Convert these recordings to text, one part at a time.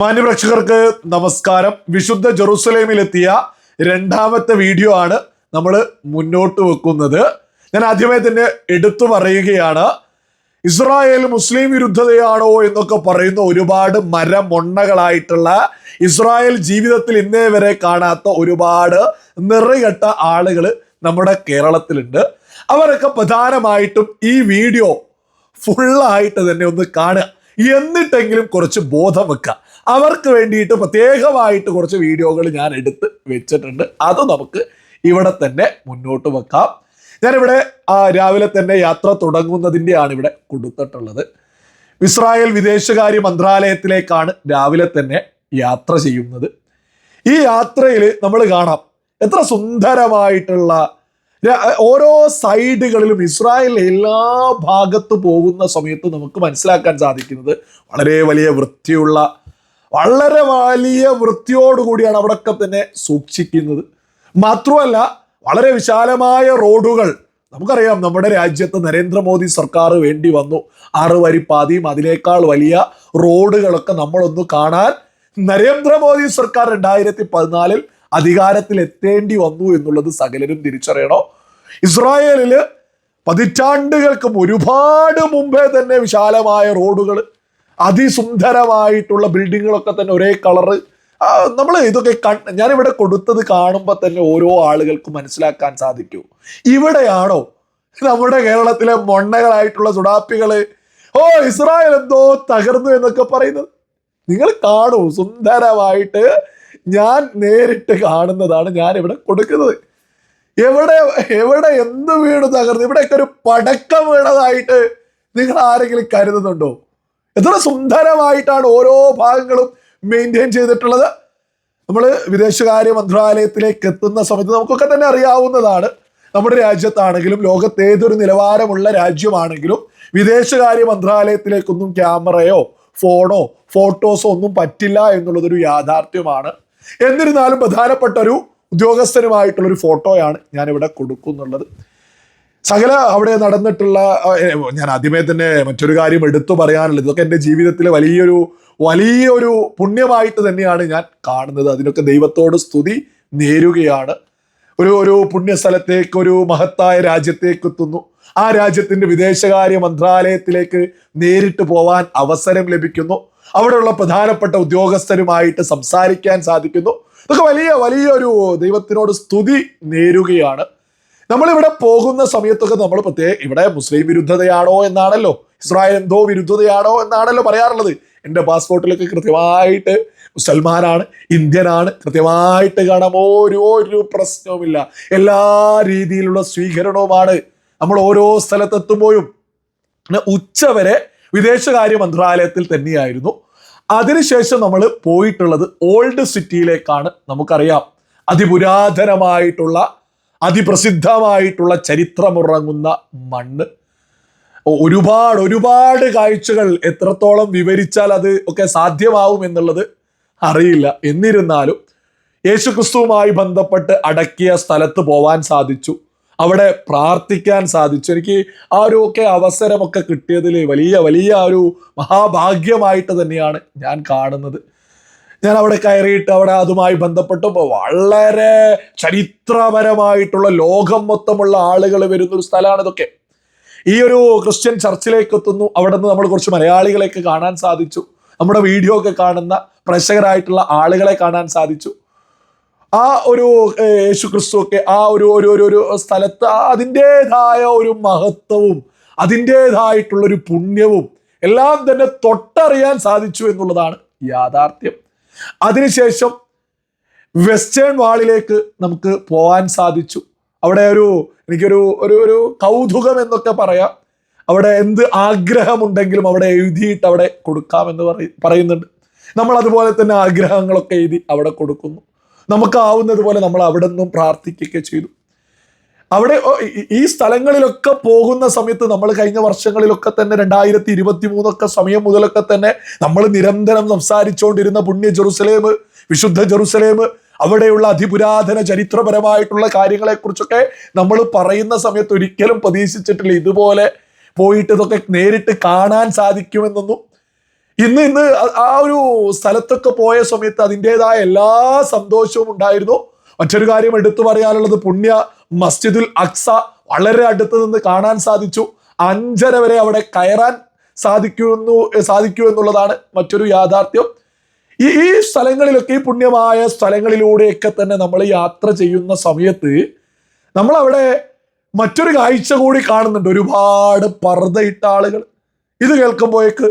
മാന്യപ്രേക്ഷകർക്ക് നമസ്കാരം. വിശുദ്ധ ജെറുസലേമിലെത്തിയ രണ്ടാമത്തെ വീഡിയോ ആണ് നമ്മൾ മുന്നോട്ട് വെക്കുന്നത്. ഞാൻ ആദ്യമേ തന്നെ എടുത്തു പറയുകയാണ്, ഇസ്രായേൽ മുസ്ലിം വിരുദ്ധതയാണോ എന്നൊക്കെ പറയുന്ന ഒരുപാട് മരമൊണ്ണകളായിട്ടുള്ള ഇസ്രായേൽ ജീവിതത്തിൽ ഇന്നേ വരെ കാണാത്ത ഒരുപാട് നിറകെട്ട ആളുകൾ നമ്മുടെ കേരളത്തിലുണ്ട്. അവരൊക്കെ പ്രധാനമായിട്ടും ഈ വീഡിയോ ഫുള്ളായിട്ട് തന്നെ ഒന്ന് കാണുക, എന്നിട്ടെങ്കിലും കുറച്ച് ബോധം വെക്കുക. അവർക്ക് വേണ്ടിയിട്ട് പ്രത്യേകമായിട്ട് കുറച്ച് വീഡിയോകൾ ഞാൻ എടുത്ത് വെച്ചിട്ടുണ്ട്. അത് നമുക്ക് ഇവിടെ തന്നെ മുന്നോട്ട് വെക്കാം. ഞാനിവിടെ രാവിലെ തന്നെ യാത്ര തുടങ്ങുന്നതിൻ്റെയാണ് ഇവിടെ കൊടുത്തിട്ടുള്ളത്. ഇസ്രായേൽ വിദേശകാര്യ മന്ത്രാലയത്തിലേക്കാണ് രാവിലെ തന്നെ യാത്ര ചെയ്യുന്നത്. ഈ യാത്രയിൽ നമ്മൾ കാണാം എത്ര സുന്ദരമായിട്ടുള്ള ഓരോ സൈഡുകളിലും ഇസ്രായേലിലെ എല്ലാ ഭാഗത്ത് പോകുന്ന സമയത്ത് നമുക്ക് മനസ്സിലാക്കാൻ സാധിക്കുന്നത് വളരെ വലിയ വൃത്തിയുള്ള, വളരെ വലിയ വൃത്തിയോടുകൂടിയാണ് അവിടെയൊക്കെ തന്നെ സൂക്ഷിക്കുന്നത്. മാത്രമല്ല വളരെ വിശാലമായ റോഡുകൾ. നമുക്കറിയാം, നമ്മുടെ രാജ്യത്ത് നരേന്ദ്രമോദി സർക്കാർ വേണ്ടി വന്നു 6 വരിപ്പാതയും അതിനേക്കാൾ വലിയ റോഡുകളൊക്കെ നമ്മളൊന്ന് കാണാൻ നരേന്ദ്രമോദി സർക്കാർ 2014 അധികാരത്തിൽ എത്തേണ്ടി വന്നു എന്നുള്ളത് സകലരും തിരിച്ചറിയണോ. ഇസ്രായേലില് പതിറ്റാണ്ടുകൾക്കും ഒരുപാട് മുമ്പേ തന്നെ വിശാലമായ റോഡുകൾ, അതിസുന്ദരമായിട്ടുള്ള ബിൽഡിങ്ങുകളൊക്കെ തന്നെ ഒരേ കളറ്. നമ്മൾ ഇതൊക്കെ ഞാനിവിടെ കൊടുത്തത് കാണുമ്പോൾ തന്നെ ഓരോ ആളുകൾക്കും മനസ്സിലാക്കാൻ സാധിക്കൂ, ഇവിടെയാണോ നമ്മുടെ കേരളത്തിലെ മൊണ്ണകളായിട്ടുള്ള സുഡാപ്പികള് ഇസ്രായേൽ എന്തോ തകർന്നു എന്നൊക്കെ പറയുന്നത്. നിങ്ങൾ കാണൂ, സുന്ദരമായിട്ട് ഞാൻ നേരിട്ട് കാണുന്നതാണ് ഞാൻ ഇവിടെ കൊടുക്കുന്നത്. എവിടെ എന്ത് വീണ് തകർന്നു, ഇവിടെയൊക്കെ ഒരു പടക്കം വീണതായിട്ട് നിങ്ങൾ ആരെങ്കിലും കരുതുന്നുണ്ടോ? എത്ര സുന്ദരമായിട്ടാണ് ഓരോ ഭാഗങ്ങളും മെയിൻറ്റെയിൻ ചെയ്തിട്ടുള്ളത്. നമ്മൾ വിദേശകാര്യ മന്ത്രാലയത്തിലേക്ക് എത്തുന്ന സമയത്ത് നമുക്കൊക്കെ തന്നെ അറിയാവുന്നതാണ്, നമ്മുടെ രാജ്യത്താണെങ്കിലും ലോകത്ത് ഏതൊരു നിലവാരമുള്ള രാജ്യമാണെങ്കിലും വിദേശകാര്യ മന്ത്രാലയത്തിലേക്കൊന്നും ക്യാമറയോ ഫോണോ ഫോട്ടോസോ ഒന്നും പറ്റില്ല എന്നുള്ളതൊരു യാഥാർത്ഥ്യമാണ്. എന്നിരുന്നാലും പ്രധാനപ്പെട്ട ഒരു ഉദ്യോഗസ്ഥനുമായിട്ടുള്ളൊരു ഫോട്ടോയാണ് ഞാനിവിടെ കൊടുക്കുന്നുള്ളത്. സകല അവിടെ നടന്നിട്ടുള്ള, ഞാൻ ആദ്യമേ തന്നെ മറ്റൊരു കാര്യം എടുത്തു പറയാനുള്ളത്, ഇതൊക്കെ എൻ്റെ ജീവിതത്തിലെ വലിയൊരു പുണ്യമായിട്ട് തന്നെയാണ് ഞാൻ കാണുന്നത്. അതിനൊക്കെ ദൈവത്തോട് സ്തുതി നേരുകയാണ്. ഒരു പുണ്യസ്ഥലത്തേക്ക്, ഒരു മഹത്തായ രാജ്യത്തേക്ക് എത്തുന്നു. ആ രാജ്യത്തിൻ്റെ വിദേശകാര്യ മന്ത്രാലയത്തിലേക്ക് നേരിട്ട് പോവാൻ അവസരം ലഭിക്കുന്നു. അവിടെയുള്ള പ്രധാനപ്പെട്ട ഉദ്യോഗസ്ഥരുമായിട്ട് സംസാരിക്കാൻ സാധിക്കുന്നു. ഇതൊക്കെ വലിയൊരു ദൈവത്തിനോട് സ്തുതി നേരുകയാണ്. നമ്മളിവിടെ പോകുന്ന സമയത്തൊക്കെ നമ്മൾ ഇവിടെ മുസ്ലിം വിരുദ്ധതയാണോ എന്നാണല്ലോ, ഇസ്രായേൽ എന്തോ വിരുദ്ധതയാണോ എന്നാണല്ലോ പറയാറുള്ളത്. എൻ്റെ പാസ്പോർട്ടിലൊക്കെ കൃത്യമായിട്ട് മുസൽമാനാണ്, ഇന്ത്യനാണ് കൃത്യമായിട്ട് കാണാം. ഒരു പ്രശ്നവുമില്ല, എല്ലാ രീതിയിലുള്ള സ്വീകരണവുമാണ്. നമ്മൾ ഓരോ സ്ഥലത്തെത്തുമ്പോഴും ഉച്ചവരെ വിദേശകാര്യ മന്ത്രാലയത്തിൽ തന്നെയായിരുന്നു. അതിനുശേഷം നമ്മൾ പോയിട്ടുള്ളത് ഓൾഡ് സിറ്റിയിലേക്കാണ്. നമുക്കറിയാം, അതിപുരാതനമായിട്ടുള്ള, അതിപ്രസിദ്ധമായിട്ടുള്ള ചരിത്രമുറങ്ങുന്ന മണ്ണ്. ഒരുപാട് കാഴ്ചകൾ എത്രത്തോളം വിവരിച്ചാൽ അത് ഒക്കെ സാധ്യമാവും എന്നുള്ളത് അറിയില്ല. എന്നിരുന്നാലും യേശുക്രിസ്തുവുമായി ബന്ധപ്പെട്ട് അടക്കിയ സ്ഥലത്ത് പോവാൻ സാധിച്ചു, അവിടെ പ്രാർത്ഥിക്കാൻ സാധിച്ചു. എനിക്ക് ഒക്കെ അവസരമൊക്കെ കിട്ടിയതിൽ വലിയ ഒരു മഹാഭാഗ്യമായിട്ട് തന്നെയാണ് ഞാൻ കാണുന്നത്. ഞാൻ അവിടെ കയറിയിട്ട് അവിടെ അതുമായി ബന്ധപ്പെട്ടപ്പോൾ വളരെ ചരിത്രപരമായിട്ടുള്ള, ലോകം മൊത്തമുള്ള ആളുകൾ വരുന്നൊരു സ്ഥലമാണ് ഇതൊക്കെ. ഈ ഒരു ക്രിസ്ത്യൻ ചർച്ചിലേക്ക് എത്തുന്നു. അവിടെ നിന്ന് നമ്മൾ കുറച്ച് മലയാളികളെയൊക്കെ കാണാൻ സാധിച്ചു. നമ്മുടെ വീഡിയോ ഒക്കെ കാണുന്ന പ്രേക്ഷകരായിട്ടുള്ള ആളുകളെ കാണാൻ സാധിച്ചു. ആ ഒരു യേശുക്രിസ്തു ഒക്കെ ആ ഒരു സ്ഥലത്ത് അതിൻ്റെതായ ഒരു മഹത്വവും അതിൻ്റെതായിട്ടുള്ളൊരു പുണ്യവും എല്ലാം തന്നെ തൊട്ടറിയാൻ സാധിച്ചു എന്നുള്ളതാണ് യാഥാർത്ഥ്യം. അതിനുശേഷം വെസ്റ്റേൺ വാളിലേക്ക് നമുക്ക് പോകാൻ സാധിച്ചു. അവിടെ എനിക്കൊരു കൗതുകം എന്നൊക്കെ പറയാം. അവിടെ എന്ത് ആഗ്രഹമുണ്ടെങ്കിലും അവിടെ എഴുതിയിട്ട് അവിടെ കൊടുക്കാമെന്ന് പറയുന്നുണ്ട്. നമ്മൾ അതുപോലെ തന്നെ ആഗ്രഹങ്ങളൊക്കെ എഴുതി അവിടെ കൊടുക്കുന്നു. നമുക്കാവുന്നത് പോലെ നമ്മൾ അവിടെ നിന്നും പ്രാർത്ഥിക്കുകയൊക്കെ ചെയ്തു. അവിടെ ഈ സ്ഥലങ്ങളിലൊക്കെ പോകുന്ന സമയത്ത് നമ്മൾ കഴിഞ്ഞ വർഷങ്ങളിലൊക്കെ തന്നെ 2023 സമയം മുതലൊക്കെ തന്നെ നമ്മൾ നിരന്തരം സംസാരിച്ചുകൊണ്ടിരുന്ന പുണ്യ ജെറുസലേം, വിശുദ്ധ ജെറുസലേം, അവിടെയുള്ള അതിപുരാതന ചരിത്രപരമായിട്ടുള്ള കാര്യങ്ങളെക്കുറിച്ചൊക്കെ നമ്മൾ പറയുന്ന സമയത്ത് ഒരിക്കലും പ്രതീക്ഷിച്ചിട്ടില്ല ഇതുപോലെ പോയിട്ട് ഇതൊക്കെ നേരിട്ട് കാണാൻ സാധിക്കുമെന്നൊന്നും. ഇന്ന് ആ ഒരു സ്ഥലത്തൊക്കെ പോയ സമയത്ത് അതിൻ്റെതായ എല്ലാ സന്തോഷവും ഉണ്ടായിരുന്നു. മറ്റൊരു കാര്യം എടുത്തു പറയാനുള്ളത്, പുണ്യ മസ്ജിദുൽ അക്സ വളരെ അടുത്ത് നിന്ന് കാണാൻ സാധിച്ചു. 5:30 വരെ അവിടെ കയറാൻ സാധിക്കൂ എന്നുള്ളതാണ് മറ്റൊരു യാഥാർത്ഥ്യം. ഈ സ്ഥലങ്ങളിലൊക്കെ, ഈ പുണ്യമായ സ്ഥലങ്ങളിലൂടെയൊക്കെ തന്നെ നമ്മൾ യാത്ര ചെയ്യുന്ന സമയത്ത് നമ്മൾ അവിടെ മറ്റൊരു കാഴ്ച കൂടി കാണുന്നുണ്ട്. ഒരുപാട് പർദ്ദയിട്ട ആളുകൾ. ഇത് കേൾക്കുമ്പോഴേക്ക്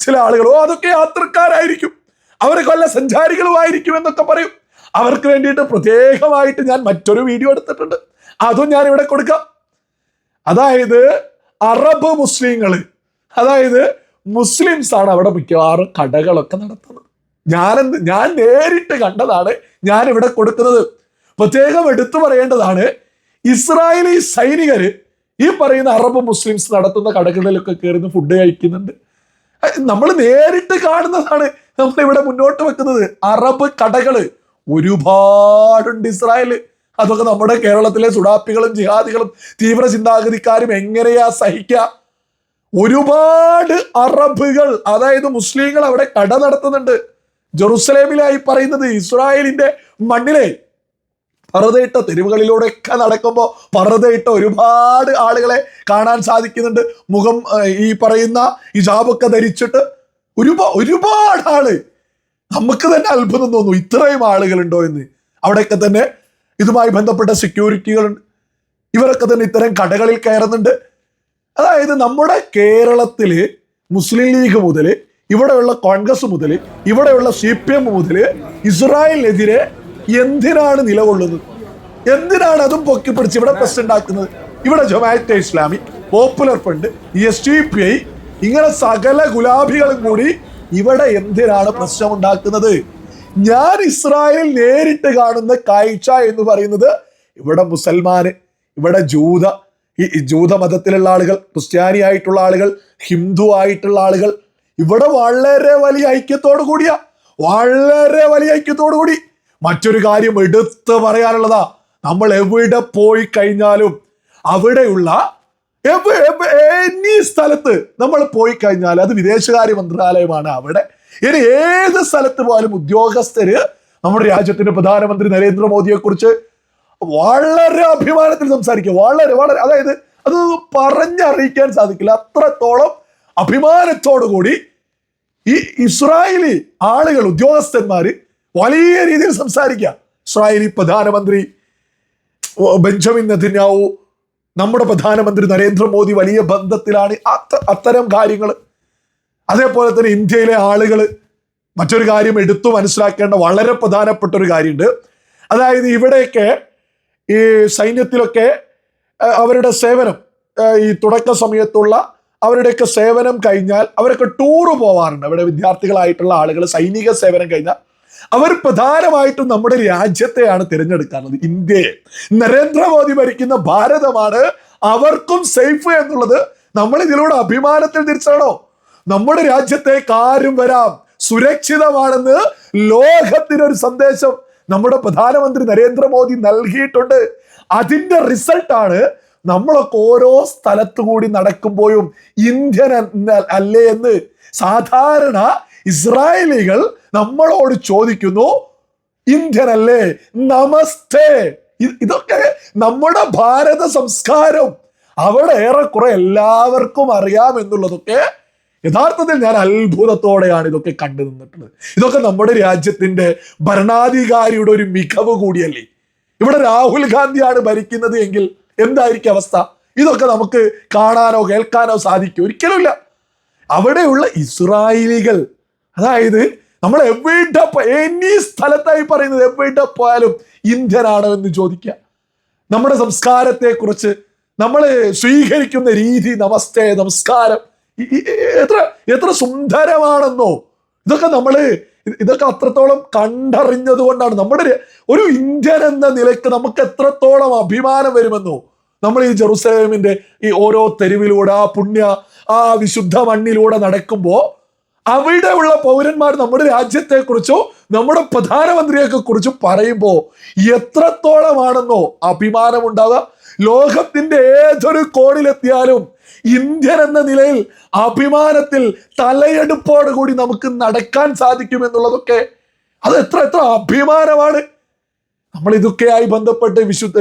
ചില ആളുകൾ അതൊക്കെ യാത്രക്കാരായിരിക്കും, അവരൊക്കെ വല്ല സഞ്ചാരികളുമായിരിക്കും എന്നൊക്കെ പറയും. അവർക്ക് വേണ്ടിയിട്ട് പ്രത്യേകമായിട്ട് ഞാൻ മറ്റൊരു വീഡിയോ എടുത്തിട്ടുണ്ട്, അതും ഞാൻ ഇവിടെ കൊടുക്കാം. അതായത് അറബ് മുസ്ലിങ്ങൾ, അതായത് മുസ്ലിംസ് ആണ് അവിടെ മിക്കവാറും കടകളൊക്കെ നടത്തുന്നത്. ഞാൻ നേരിട്ട് കണ്ടതാണ് ഞാൻ ഇവിടെ കൊടുക്കുന്നത്. പ്രത്യേകം എടുത്തു പറയേണ്ടതാണ്, ഇസ്രായേലി സൈനികർ ഈ പറയുന്ന അറബ് മുസ്ലിംസ് നടത്തുന്ന കടകളിലൊക്കെ കയറുന്ന ഫുഡ് കഴിക്കുന്നുണ്ട്. നമ്മൾ നേരിട്ട് കാണുന്നതാണ് നമ്മൾ ഇവിടെ മുന്നോട്ട് വെക്കുന്നത്. അറബ് കടകള് ഒരുപാടുണ്ട് ഇസ്രായേൽ. അതൊക്കെ നമ്മുടെ കേരളത്തിലെ സുഡാപ്പികളും ജിഹാദികളും തീവ്ര ചിന്താഗതിക്കാരും എങ്ങനെയാ സഹിക്കുക? ഒരുപാട് അറബുകൾ, അതായത് മുസ്ലിങ്ങൾ അവിടെ കട നടത്തുന്നുണ്ട്. ജെറുസലേമിലായി പറയുന്നത്, ഇസ്രായേലിന്റെ മണ്ണിലെ പർദ്ദയിട്ട തെരുവുകളിലൂടെയൊക്കെ നടക്കുമ്പോൾ പർദ്ദയിട്ട ഒരുപാട് ആളുകളെ കാണാൻ സാധിക്കുന്നുണ്ട്. മുഖം ഈ പറയുന്ന ഹിജാബൊക്കെ ധരിച്ചിട്ട് ഒരുപാട് ആള്. നമുക്ക് തന്നെ അത്ഭുതം തോന്നും, ഇത്രയും ആളുകളുണ്ടോ എന്ന്. അവിടെയൊക്കെ തന്നെ ഇതുമായി ബന്ധപ്പെട്ട സെക്യൂരിറ്റികളുണ്ട്. ഇവരൊക്കെ തന്നെ ഇത്തരം കടകളിൽ കയറുന്നുണ്ട്. അതായത് നമ്മുടെ കേരളത്തില് മുസ്ലിം ലീഗ് മുതൽ, ഇവിടെയുള്ള കോൺഗ്രസ് മുതൽ, ഇവിടെയുള്ള CPM മുതൽ ഇസ്രായേലിനെതിരെ എന്തിനാണ് നിലകൊള്ളുന്നത്? എന്തിനാണ് അതും പൊക്കി പിടിച്ച് ഇവിടെ പ്രശ്നം ഉണ്ടാക്കുന്നത്? ഇവിടെ Jamaat-e Islami, popular front, SDPI, ഇങ്ങനെ സകല ഗുലാബികളും കൂടി ഇവിടെ എന്തിനാണ് പ്രശ്നം ഉണ്ടാക്കുന്നത്? ഞാൻ ഇസ്രായേൽ നേരിട്ട് കാണുന്ന കാഴ്ച എന്ന് പറയുന്നത്, ഇവിടെ മുസൽമാന്, ഇവിടെ ഈ ജൂത മതത്തിലുള്ള ആളുകൾ, ക്രിസ്ത്യാനി ആയിട്ടുള്ള ആളുകൾ, ഹിന്ദു ആയിട്ടുള്ള ആളുകൾ ഇവിടെ വളരെ വലിയ ഐക്യത്തോടു കൂടി. മറ്റൊരു കാര്യം എടുത്ത് പറയാനുള്ളതാ, നമ്മൾ എവിടെ പോയി കഴിഞ്ഞാലും അവിടെയുള്ള ഈ സ്ഥലത്ത് നമ്മൾ പോയി കഴിഞ്ഞാൽ അത് വിദേശകാര്യ മന്ത്രാലയമാണ് അവിടെ. ഇനി ഏത് സ്ഥലത്ത് പോയാലും ഉദ്യോഗസ്ഥര് നമ്മുടെ രാജ്യത്തിന്റെ പ്രധാനമന്ത്രി നരേന്ദ്രമോദിയെ കുറിച്ച് വളരെ അഭിമാനത്തിൽ സംസാരിക്കുക. വളരെ അതായത് അത് പറഞ്ഞറിയിക്കാൻ സാധിക്കില്ല, അത്രത്തോളം അഭിമാനത്തോടു കൂടി ഈ ഇസ്രായേലി ആളുകൾ, ഉദ്യോഗസ്ഥന്മാര് വലിയ രീതിയിൽ സംസാരിക്കുക. ഇസ്രായേലി പ്രധാനമന്ത്രി ബെഞ്ചമിൻ നെതന്യാഹു, നമ്മുടെ പ്രധാനമന്ത്രി നരേന്ദ്രമോദി വലിയ ബന്ധത്തിലാണ്. അത്തരം കാര്യങ്ങൾ. അതേപോലെ തന്നെ ഇന്ത്യയിലെ ആളുകൾ, മറ്റൊരു കാര്യം എടുത്തു മനസ്സിലാക്കേണ്ട വളരെ പ്രധാനപ്പെട്ട ഒരു കാര്യമുണ്ട്. അതായത് ഇവിടെയൊക്കെ ഈ സൈന്യത്തിലൊക്കെ അവരുടെ സേവനം, ഈ തുടക്ക സമയത്തുള്ള അവരുടെയൊക്കെ സേവനം കഴിഞ്ഞാൽ അവരൊക്കെ ടൂറ് പോവാറുണ്ട്. അവിടെ വിദ്യാർത്ഥികളായിട്ടുള്ള ആളുകൾ സൈനിക സേവനം കഴിഞ്ഞാൽ അവർ പ്രധാനമായിട്ടും നമ്മുടെ രാജ്യത്തെയാണ് തിരഞ്ഞെടുക്കുന്നത്, ഇന്ത്യയെ. നരേന്ദ്രമോദി ഭരിക്കുന്ന ഭാരതമാണ് അവർക്കും സേഫ് എന്നുള്ളത് നമ്മൾ ഇതിലൂടെ അഭിമാനത്തിൽ തിരിച്ചറിയണോ? നമ്മുടെ രാജ്യത്തേക്ക് ആരും വരാം, സുരക്ഷിതമാണെന്ന് ലോകത്തിനൊരു സന്ദേശം നമ്മുടെ പ്രധാനമന്ത്രി നരേന്ദ്രമോദി നൽകിയിട്ടുണ്ട്. അതിന്റെ റിസൾട്ടാണ് നമ്മളൊക്കെ ഓരോ സ്ഥലത്തു കൂടി നടക്കുമ്പോഴും ഇന്ത്യൻ അല്ലേ എന്ന് സാധാരണ ഇസ്രായേലികൾ നമ്മളോട് ചോദിക്കുന്നു, ഇന്ത്യൻ അല്ലേ, നമസ്തേ. ഇതൊക്കെ നമ്മുടെ ഭാരത സംസ്കാരം അവിടെ ഏറെക്കുറെ എല്ലാവർക്കും അറിയാം എന്നുള്ളതൊക്കെ യഥാർത്ഥത്തിൽ ഞാൻ അത്ഭുതത്തോടെയാണ് ഇതൊക്കെ കണ്ടു നിന്നിട്ടുള്ളത്. ഇതൊക്കെ നമ്മുടെ രാജ്യത്തിന്റെ ഭരണാധികാരിയുടെ ഒരു മികവ് കൂടിയല്ലേ? ഇവിടെ രാഹുൽ ഗാന്ധിയാണ് ഭരിക്കുന്നത് എങ്കിൽ എന്തായിരിക്കും അവസ്ഥ? ഇതൊക്കെ നമുക്ക് കാണാനോ കേൾക്കാനോ സാധിക്കും? ഒരിക്കലുമില്ല. അവിടെയുള്ള ഇസ്രായേലികൾ, അതായത് നമ്മൾ എവിടെ എനി സ്ഥലത്തായി പറയുന്നത്, എവിടെ പോയാലും ഇന്ത്യനാണോ എന്ന് ചോദിക്കുക. നമ്മുടെ സംസ്കാരത്തെ കുറിച്ച് നമ്മൾ സ്വീകരിക്കുന്ന രീതി, നമസ്തേ, നമസ്കാരം, എത്ര സുന്ദരമാണെന്നോ. ഇതൊക്കെ അത്രത്തോളം കണ്ടറിഞ്ഞത് കൊണ്ടാണ് നമ്മുടെ ഒരു ഇന്ത്യൻ എന്ന നിലയ്ക്ക് നമുക്ക് എത്രത്തോളം അഭിമാനം വരുമെന്നോ. നമ്മൾ ഈ ജെറുസലേമിന്റെ ഈ ഓരോ തെരുവിലൂടെ, ആ വിശുദ്ധ മണ്ണിലൂടെ നടക്കുമ്പോൾ അവിടെയുള്ള പൗരന്മാർ നമ്മുടെ രാജ്യത്തെക്കുറിച്ചോ നമ്മുടെ പ്രധാനമന്ത്രിയൊക്കെ കുറിച്ച് പറയുമ്പോൾ എത്രത്തോളമാണെന്നോ അഭിമാനം ഉണ്ടാവുക. ലോകത്തിന്റെ ഏതൊരു കോണിലെത്തിയാലും ഇന്ത്യൻ എന്ന നിലയിൽ അഭിമാനത്തിൽ തലയെടുപ്പോട് കൂടി നമുക്ക് നടക്കാൻ സാധിക്കും എന്നുള്ളതൊക്കെ അത് എത്ര എത്ര അഭിമാനമാണ്. നമ്മൾ ഇതൊക്കെയായി ബന്ധപ്പെട്ട്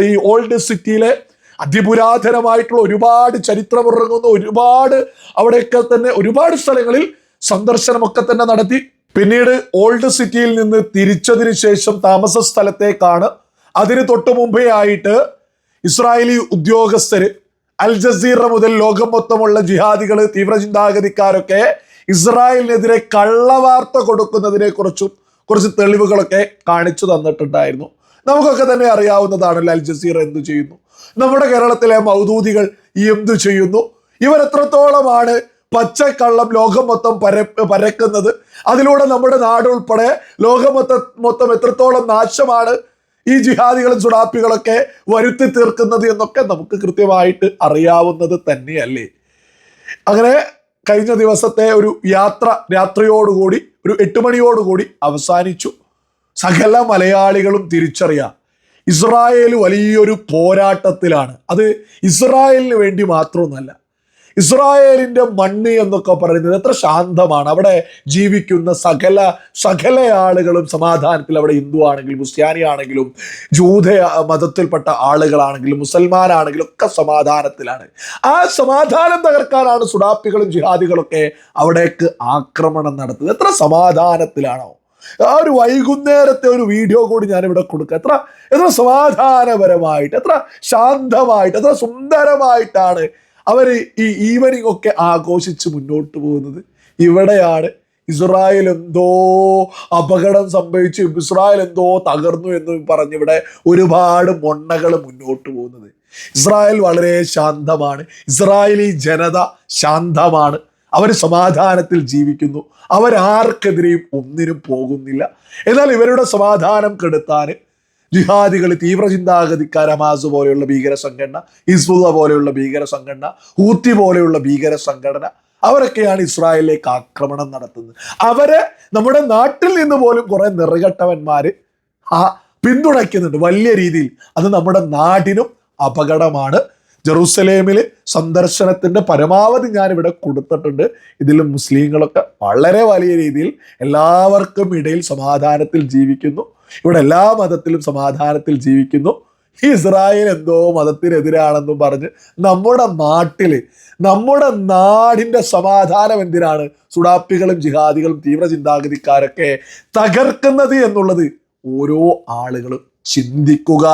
ഈ ഓൾഡ് സിറ്റിയിലെ അതിപുരാതനമായിട്ടുള്ള ഒരുപാട് ചരിത്രമുറങ്ങുന്ന ഒരുപാട് അവിടെയൊക്കെ തന്നെ ഒരുപാട് സ്ഥലങ്ങളിൽ സന്ദർശനമൊക്കെ തന്നെ നടത്തി. പിന്നീട് ഓൾഡ് സിറ്റിയിൽ നിന്ന് തിരിച്ചതിന് ശേഷം താമസ സ്ഥലത്തേക്കാണ് അതിന് തൊട്ട് മുമ്പേ ആയിട്ട് ഇസ്രായേലി ഉദ്യോഗസ്ഥര് അൽ ജസീറ മുതൽ ലോകം മൊത്തമുള്ള ജിഹാദികള് തീവ്ര ചിന്താഗതിക്കാരൊക്കെ ഇസ്രായേലിനെതിരെ കള്ളവാർത്ത കൊടുക്കുന്നതിനെ കുറിച്ചും കുറച്ച് തെളിവുകളൊക്കെ കാണിച്ചു തന്നിട്ടുണ്ടായിരുന്നു. നമുക്കൊക്കെ തന്നെ അറിയാവുന്നതാണല്ലോ അൽ ജസീറ എന്തു ചെയ്യുന്നു, നമ്മുടെ കേരളത്തിലെ മൗദൂദികൾ എന്തു ചെയ്യുന്നു, ഇവരെത്രത്തോളമാണ് പച്ചക്കള്ളം ലോകം മൊത്തം പരക്കുന്നത്, അതിലൂടെ നമ്മുടെ നാട് ഉൾപ്പെടെ ലോകം മൊത്തം എത്രത്തോളം നാശമാണ് ഈ ജിഹാദികളും സുഡാപ്പികളൊക്കെ വരുത്തി തീർക്കുന്നത് എന്നൊക്കെ നമുക്ക് കൃത്യമായിട്ട് അറിയാവുന്നത് തന്നെയല്ലേ. അങ്ങനെ കഴിഞ്ഞ ദിവസത്തെ ഒരു രാത്രിയോടുകൂടി ഒരു 8 മണിയോടുകൂടി അവസാനിച്ചു. സകല മലയാളികളും തിരിച്ചറിയാം, ഇസ്രായേൽ വലിയൊരു പോരാട്ടത്തിലാണ്. അത് ഇസ്രായേലിന് വേണ്ടി മാത്രമൊന്നുമല്ല, ഇസ്രായേലിന്റെ മണ്ണ് എന്നൊക്കെ പറയുന്നത് എത്ര ശാന്തമാണ്. അവിടെ ജീവിക്കുന്ന സകല ആളുകളും സമാധാനത്തിൽ, അവിടെ ഹിന്ദു ആണെങ്കിലും ക്രിസ്ത്യാനി ആണെങ്കിലും ജൂത മതത്തിൽപ്പെട്ട ആളുകളാണെങ്കിലും മുസൽമാനാണെങ്കിലും ഒക്കെ സമാധാനത്തിലാണ്. ആ സമാധാനം തകർക്കാനാണ് സുഡാപ്പികളും ജിഹാദികളൊക്കെ അവിടേക്ക് ആക്രമണം നടത്തുന്നത്. എത്ര സമാധാനത്തിലാണോ. ആ ഒരു വൈകുന്നേരത്തെ ഒരു വീഡിയോ കൂടി ഞാനിവിടെ കൊടുക്കുക. എത്ര സമാധാനപരമായിട്ട്, എത്ര ശാന്തമായിട്ട്, എത്ര സുന്ദരമായിട്ടാണ് അവർ ഈ ഈവനിങ് ഒക്കെ ആഘോഷിച്ച് മുന്നോട്ട് പോകുന്നത്. ഇവിടെയാണ് ഇസ്രായേൽ എന്തോ അപകടം സംഭവിച്ചു, ഇസ്രായേൽ എന്തോ തകർന്നു എന്ന് പറഞ്ഞിവിടെ ഒരുപാട് മൊണ്ണകൾ മുന്നോട്ട് പോകുന്നത്. ഇസ്രായേൽ വളരെ ശാന്തമാണ്, ഇസ്രായേലി ജനത ശാന്തമാണ്, അവർ സമാധാനത്തിൽ ജീവിക്കുന്നു, അവരാർക്കെതിരെയും ഒന്നിനും പോകുന്നില്ല. എന്നാൽ ഇവരുടെ സമാധാനം കെടുത്താൻ ജിഹാദികൾ, തീവ്ര ചിന്താഗതിക്കാർ, ഹമാസ് പോലെയുള്ള ഭീകര സംഘടന, ഹിസ്ബുള്ള പോലെയുള്ള ഭീകര സംഘടന, ഹൂത്തി പോലെയുള്ള ഭീകര സംഘടന, അവരൊക്കെയാണ് ഇസ്രായേലിലേക്ക് ആക്രമണം നടത്തുന്നത്. അവരെ നമ്മുടെ നാട്ടിൽ നിന്ന് പോലും കുറെ നിറകെട്ടവന്മാര് പിന്തുണയ്ക്കുന്നുണ്ട് വലിയ രീതിയിൽ. അത് നമ്മുടെ നാടിനും അപകടമാണ്. ജെറൂസലേമിൽ സന്ദർശനത്തിന്റെ പരമാവധി ഞാനിവിടെ കൊടുത്തിട്ടുണ്ട്. ഇതിലും മുസ്ലിങ്ങളൊക്കെ വളരെ വലിയ രീതിയിൽ എല്ലാവർക്കും ഇടയിൽ സമാധാനത്തിൽ ജീവിക്കുന്നു. ഇവിടെ എല്ലാ മതത്തിലും സമാധാനത്തിൽ ജീവിക്കുന്നു. ഈ ഇസ്രായേൽ എന്തോ മതത്തിനെതിരാണെന്നും പറഞ്ഞ് നമ്മുടെ നാടിന്റെ സമാധാനം എന്തിനാണ് സുഡാപ്പികളും ജിഹാദികളും തീവ്ര ചിന്താഗതിക്കാരൊക്കെ തകർക്കുന്നത് എന്നുള്ളത് ഓരോ ആളുകളും ചിന്തിക്കുക.